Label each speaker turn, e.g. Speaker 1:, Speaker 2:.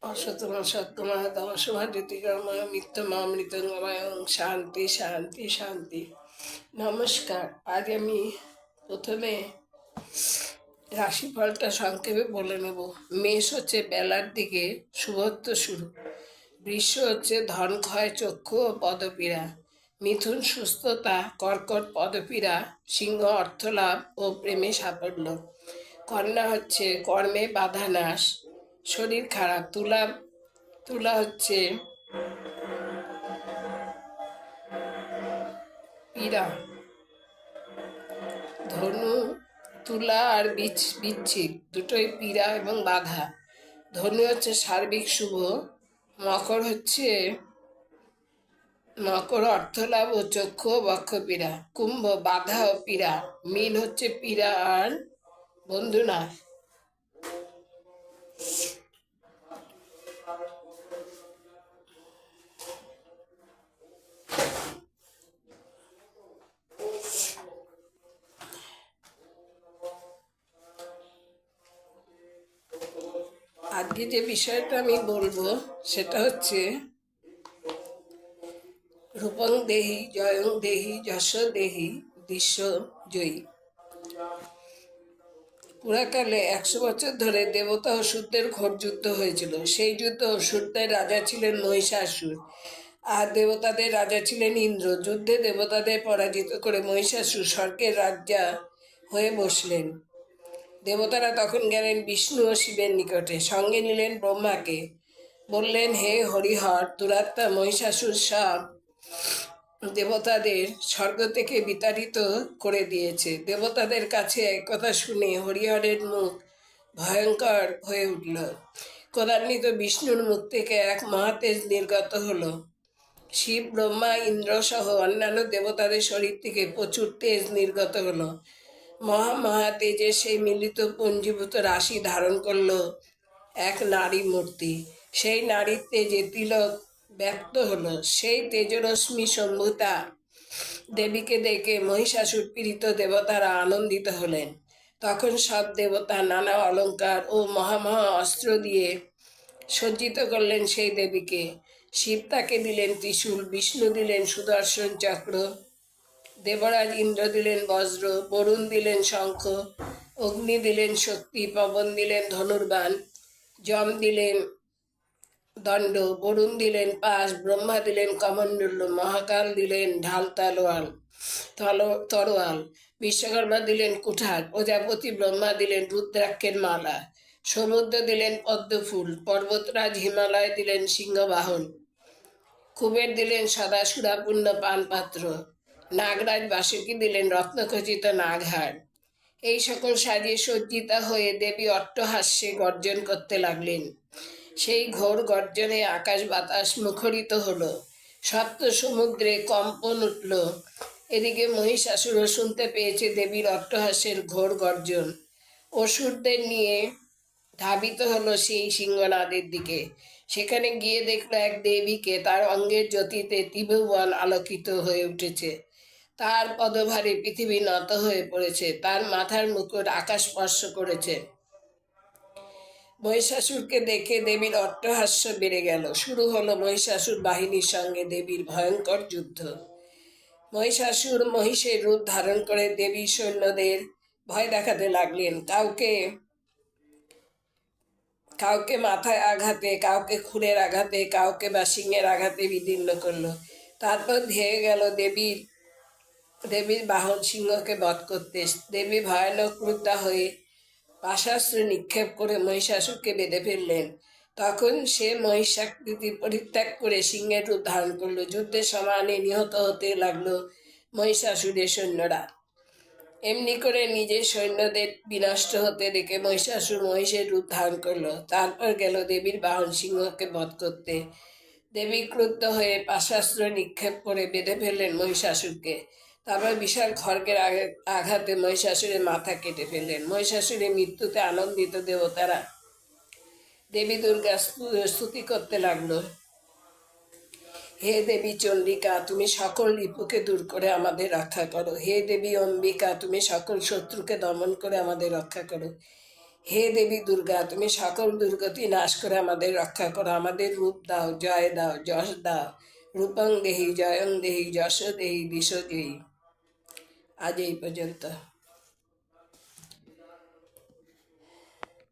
Speaker 1: অসতম সত্যময় তমসভাজ্যোতির্গময় মিথ্যমামৃতঙ্গময় শান্তি শান্তি শান্তি। নমস্কার। আজ আমি প্রথমে রাশিফলটা সংক্ষেপে বলে নেব। মেষ হচ্ছে বেলার দিকে শুভত্ব শুরু, বৃষ হচ্ছে ধন ক্ষয় চক্ষু ও পদপীড়া, মিথুন সুস্থতা, কর্কট পদপীড়া, সিংহ অর্থলাভ ও প্রেমে সাফল্য, কন্যা হচ্ছে কর্মে বাধা নাশ, শরীর খারাপ, তুলা তুলা হচ্ছে পীড়া, ধনু তুলা আর বিচ্ছিক দুটোই পীড়া এবং বাধা। ধনু হচ্ছে সার্বিক শুভ, মকর হচ্ছে মকর অর্থলাভ ও চক্ষু ও বক্ষ পীড়া, কুম্ভ বাধা ও পীড়া, মীন হচ্ছে পীড়া আর বন্ধু না। আজকে যে বিষয়টা আমি বলবো সেটা হচ্ছে রূপং দেহি জয়ং দেহি যশ দেহি দৃশ্য জয়ী। পুরাকালে 100 বছর ধরে দেবতা অসুরদের ঘোর যুদ্ধ হয়েছিল। সেই যুদ্ধ অসুরদের রাজা ছিলেন মহিষাসুর আর দেবতাদের রাজা ছিলেন ইন্দ্র। যুদ্ধে দেবতাদের পরাজিত করে মহিষাসুর স্বর্গের রাজা হয়ে বসলেন। দেবতারা তখন গেলেন বিষ্ণু ও শিবের নিকটে, সঙ্গে নিলেন ব্রহ্মাকে। বললেন, হে হরিহর, দুরাত্মা মহিষাসুর সব দেবতাদের স্বর্গ থেকে বিতাড়িত করে দিয়েছে। দেবতাদের কাছে একথা শুনে হরিহরের মুখ ভয়ঙ্কর হয়ে উঠল। ক্রোধান্বিত বিষ্ণুর মুখ থেকে এক মহাতেজ নির্গত হলো। শিব, ব্রহ্মা, ইন্দ্র সহ অন্যান্য দেবতাদের শরীর থেকে প্রচুর তেজ নির্গত হলো। মহাতেজে সেই মিলিত পুঞ্জীভূত রাশি ধারণ করল এক নারী মূর্তি। সেই নারীর তেজে তিলক ব্যক্ত হলো। সেই তেজরশ্মি সম্ভূতা দেবীকে দেখে মহিষাসুর পীড়িত দেবতারা আনন্দিত হলেন। তখন সব দেবতা নানা অলঙ্কার ও মহামহা অস্ত্র দিয়ে সজ্জিত করলেন সেই দেবীকে। শিব তাকে দিলেন ত্রিশূল, বিষ্ণু দিলেন সুদর্শন চক্র, দেবরাজ ইন্দ্র দিলেন বজ্র, বরুণ দিলেন শঙ্খ, অগ্নি দিলেন শক্তি, পবন দিলেন ধনুর্বাণ, যম দিলেন দণ্ড, বরুণ দিলেন পাশ, ব্রহ্মা দিলেন কমণ্ডলু, মহাকাল দিলেন ঢাল তরোয়াল, বিশ্বকর্মা দিলেন কুঠার, প্রজাপতি ব্রহ্মা দিলেন রুদ্রাক্ষের মালা, সমুদ্র দিলেন পদ্মফুল, পর্বতরাজ হিমালয় দিলেন সিংহবাহন, কুবের দিলেন সদা সুরাপূর্ণ পানপাত্র, নাগরাজ বাসুকী দিলেন রত্নখচিত নাগহার। এই সকল সাজিয়ে সজ্জিতা হয়ে দেবী অট্টহাস্যে গর্জন করতে লাগলেন। সেই ঘোর গর্জনে আকাশ বাতাস মুখরিত হলো, সপ্ত সমুদ্রে কম্পন উঠল। এদিকে মহিষাসুরও শুনতে পেয়েছে দেবীর অট্টহাস্যের ঘোর গর্জন। অসুরদের নিয়ে ধাবিত হলো সেই সিংহনাদের দিকে। সেখানে গিয়ে দেখলো এক দেবীকে, তার অঙ্গের জ্যোতিতে ত্রিভুবন আলোকিত হয়ে উঠেছে। তার পদভারে পৃথিবী নত হয়ে পড়েছে, তার মাথার মুকুট আকাশ স্পর্শ করেছে। মহিষাসুরকে দেখে দেবীর অট্টহাস্য বেড়ে গেল। শুরু হলো মহিষাসুর বাহিনীর সঙ্গে দেবীর ভয়ঙ্কর যুদ্ধ। মহিষাসুর মহিষের রূপ ধারণ করে দেবীর সৈন্যদের ভয় দেখাতে লাগলেন। কাউকে মাথায় আঘাতে, কাউকে খুরের আঘাতে, কাউকে বা সিংহের আঘাতে বিদীর্ণ করলো। তারপর ধেয়ে গেল দেবীর বাহন সিংহকে বধ করতে। দেবী ভয়ানক ক্রুদ্ধা হয়ে পাশাস্ত্র নিক্ষেপ করে মহিষাসুরকে বেঁধে ফেললেন। তখন সে মহিষাকৃতি পরিত্যাগ করে সিংহের রূপ ধারণ করলো। যুদ্ধের সমানে নিহত হতে লাগলো মহিষাসুরের সৈন্যরা। এমনি করে নিজের সৈন্যদের বিনষ্ট হতে দেখে মহিষাসুর মহিষের রূপ ধারণ করলো। তারপর গেল দেবীর বাহন সিংহকে বধ করতে। দেবী ক্রুদ্ধ হয়ে পাশাস্ত্র নিক্ষেপ করে বেঁধে ফেললেন মহিষাসুরকে। তারপর বিশাল খড়গের আঘাতে মহিষাসুরের মাথা কেটে ফেললেন। মহিষাসুরের মৃত্যুতে আনন্দিত দেবতারা দেবী দুর্গা স্তুতি করতে লাগলো। হে দেবী চণ্ডিকা, তুমি সকল রিপুকে দূর করে আমাদের রক্ষা করো। হে দেবী অম্বিকা, তুমি সকল শত্রুকে দমন করে আমাদের রক্ষা করো। হে দেবী দুর্গা, তুমি সকল দুর্গতি নাশ করে আমাদের রক্ষা করো। আমাদের রূপ দাও, জয় দাও, যশ দাও। রূপং দেহি, জয়ং দেহি, যশ দেহি, দিশো দেহি। আজ এই পর্যন্ত।